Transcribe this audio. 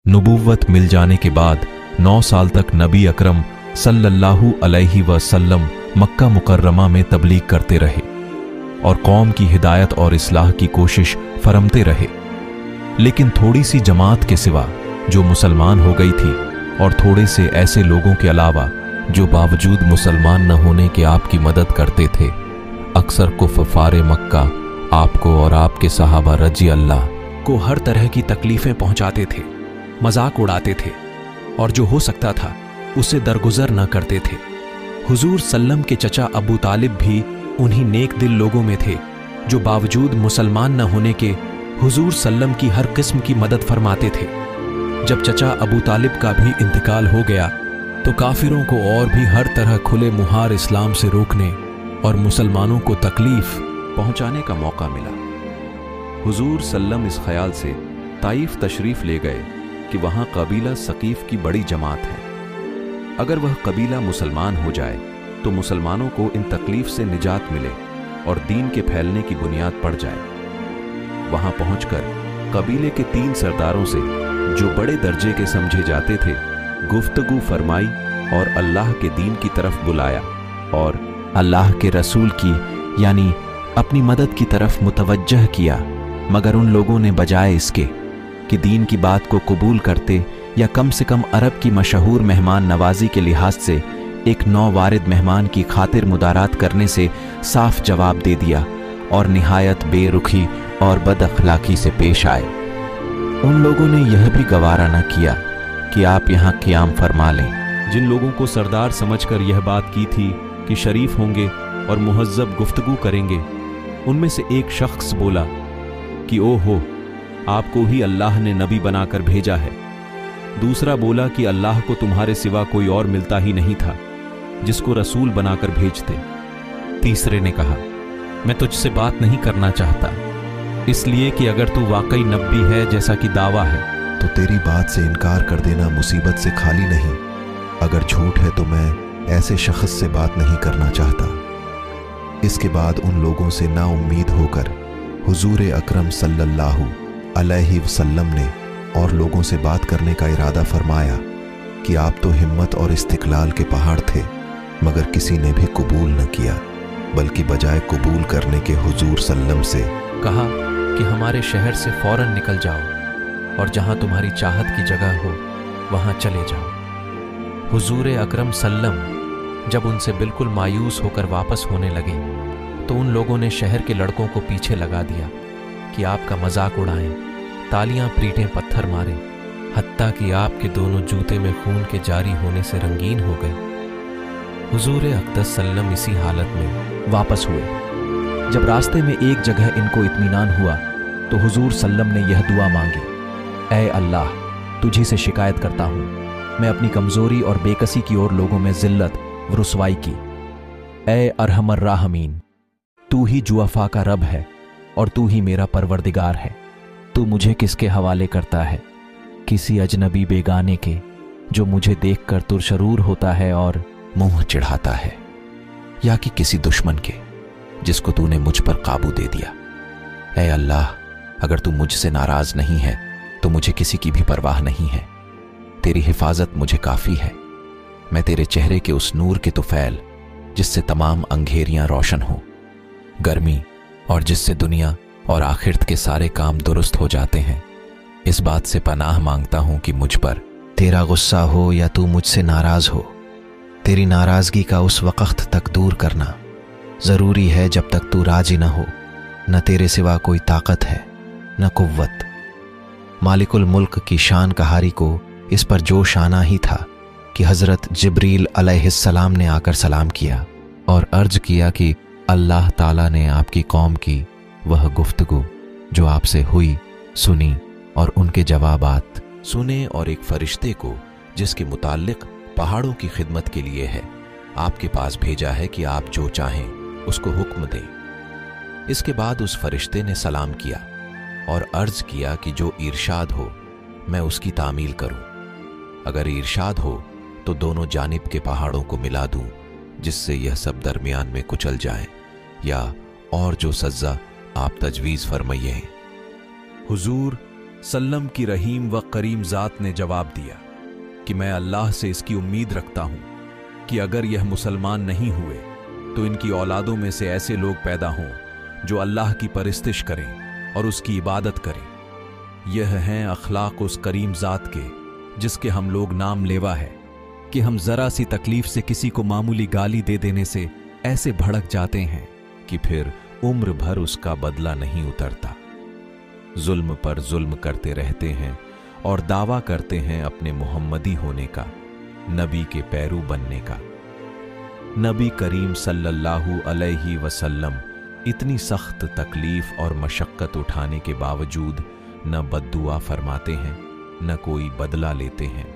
नुबुव्वत मिल जाने के बाद 9 साल तक नबी अकरम सल्लल्लाहु अलैहि वसल्लम मक्का मुकर्रमा में तबलीग करते रहे और कौम की हिदायत और इस्लाह की कोशिश फरमते रहे। लेकिन थोड़ी सी जमात के सिवा जो मुसलमान हो गई थी और थोड़े से ऐसे लोगों के अलावा जो बावजूद मुसलमान न होने के आपकी मदद करते थे, अक्सर कुफ़ारे मक्का आपको और आपके सहाबा रजी अल्लाह को हर तरह की तकलीफें पहुंचाते थे, मजाक उड़ाते थे और जो हो सकता था उसे दरगुजर न करते थे। हुजूर सल्लम के चचा अबू तालिब भी उन्हीं नेक दिल लोगों में थे जो बावजूद मुसलमान न होने के हुजूर सल्लम की हर किस्म की मदद फरमाते थे। जब चचा अबू तालिब का भी इंतकाल हो गया तो काफिरों को और भी हर तरह खुले मुहार इस्लाम से रोकने और मुसलमानों को तकलीफ पहुंचाने का मौका मिला। हुजूर सल्लम इस ख्याल से ताइफ तशरीफ ले गए कि वहां कबीला सकीफ की बड़ी जमात है। अगर वह कबीला मुसलमान हो जाए तो मुसलमानों को इन तकलीफ से निजात मिले और दीन के फैलने की बुनियाद पड़ जाए। वहां पहुंचकर कबीले के 3 सरदारों से जो बड़े दर्जे के समझे जाते थे गुफ्तगू फरमाई और अल्लाह के दीन की तरफ बुलाया और अल्लाह के रसूल की यानी अपनी मदद की तरफ मुतवज्जह किया। मगर उन लोगों ने बजाय इसके कि दीन की बात को कबूल करते या कम से कम अरब की मशहूर मेहमान नवाजी के लिहाज से एक नौवारिद मेहमान की खातिर मुदारात करने से साफ जवाब दे दिया और निहायत बेरुखी और बदअखलाकी से पेश आए। उन लोगों ने यह भी गवारा न किया कि आप यहाँ क़ियाम फरमा लें। जिन लोगों को सरदार समझकर यह बात की थी कि शरीफ होंगे और मुहज्जब गुफ्तगू करेंगे, उनमें से एक शख्स बोला कि ओहो, आपको ही अल्लाह ने नबी बनाकर भेजा है। दूसरा बोला कि अल्लाह को तुम्हारे सिवा कोई और मिलता ही नहीं था जिसको रसूल बनाकर भेजते। तीसरे ने कहा, मैं तुझसे बात नहीं करना चाहता इसलिए कि अगर तू वाकई नबी है जैसा कि दावा है तो तेरी बात से इनकार कर देना मुसीबत से खाली नहीं। अगर झूठ है तो मैं ऐसे शख्स से बात नहीं करना चाहता। इसके बाद उन लोगों से नाउम्मीद होकर हुजूर अकरम सल्लल्लाहु अलैहि वसल्लम ने और लोगों से बात करने का इरादा फरमाया कि आप तो हिम्मत और इस्तिकलाल के पहाड़ थे, मगर किसी ने भी कबूल न किया, बल्कि बजाय कबूल करने के हुजूर सल्लम से कहा कि हमारे शहर से फौरन निकल जाओ और जहां तुम्हारी चाहत की जगह हो वहां चले जाओ। हुजूर अकरम सल्लम जब उनसे बिल्कुल मायूस होकर वापस होने लगे तो उन लोगों ने शहर के लड़कों को पीछे लगा दिया कि आपका मजाक उड़ाएं, तालियां पीटें, पत्थर मारें, हत्ता कि आपके दोनों जूते में खून के जारी होने से रंगीन हो गए। हुजूर अक़दस सल्लम इसी हालत में वापस हुए। जब रास्ते में एक जगह इनको इत्मीनान हुआ तो हुजूर सल्लम ने यह दुआ मांगी, ऐ अल्लाह, तुझी से शिकायत करता हूँ, मैं अपनी कमजोरी और बेकसी की ओर लोगों में जिल्लत व रुसवाई की। ऐ अरहमर राहमीन, तू ही जुअफा का रब है और तू ही मेरा परवरदिगार है। तू मुझे किसके हवाले करता है? किसी अजनबी बेगाने के जो मुझे देखकर तुरशरूर होता है और मुंह चिढ़ाता है, या कि किसी दुश्मन के जिसको तूने मुझ पर काबू दे दिया। ऐ अल्लाह, अगर तू मुझसे नाराज नहीं है तो मुझे किसी की भी परवाह नहीं है। तेरी हिफाजत मुझे काफी है। मैं तेरे चेहरे के उस नूर के तुफैल जिससे तमाम अंधेरियां रोशन हो, गर्मी और जिससे दुनिया और आखिरत के सारे काम दुरुस्त हो जाते हैं, इस बात से पनाह मांगता हूं कि मुझ पर तेरा गुस्सा हो या तू मुझसे नाराज हो, तेरी नाराजगी का उस वक्त तक दूर करना जरूरी है जब तक तू राजी न हो। न तेरे सिवा कोई ताकत है न कुव्वत। मालिकुल मुल्क की शान कहारी को इस पर जोश आना ही था कि हजरत जिब्रील अलैहिस्सलाम ने आकर सलाम किया और अर्ज किया कि अल्लाह ताला ने आपकी कौम की वह गुफ्तगू जो आपसे हुई सुनी और उनके जवाबात सुने और एक फरिश्ते को जिसके मुताल्लिक पहाड़ों की खिदमत के लिए है आपके पास भेजा है कि आप जो चाहें उसको हुक्म दें। इसके बाद उस फरिश्ते ने सलाम किया और अर्ज किया कि जो इरशाद हो मैं उसकी तामील करूं। अगर इरशाद हो तो दोनों जानिब के पहाड़ों को मिला दूं जिससे यह सब दरमियान में कुचल जाए, या और जो सज्जा आप तजवीज़ फरमाइए। हुजूर सल्लम की रहीम व करीम ज़ात ने जवाब दिया कि मैं अल्लाह से इसकी उम्मीद रखता हूं कि अगर यह मुसलमान नहीं हुए तो इनकी औलादों में से ऐसे लोग पैदा हों जो अल्लाह की परिस्तिश करें और उसकी इबादत करें। यह हैं अखलाक उस करीम ज़ात के जिसके हम लोग नाम लेवा है कि हम जरा सी तकलीफ से किसी को मामूली गाली दे देने से ऐसे भड़क जाते हैं कि फिर उम्र भर उसका बदला नहीं उतरता। जुल्म पर जुल्म करते रहते हैं और दावा करते हैं अपने मोहम्मदी होने का, नबी के पैरू बनने का। नबी करीम सल्लल्लाहु अलैहि वसल्लम इतनी सख्त तकलीफ और मशक्कत उठाने के बावजूद न बद्दुआ फरमाते हैं न कोई बदला लेते हैं।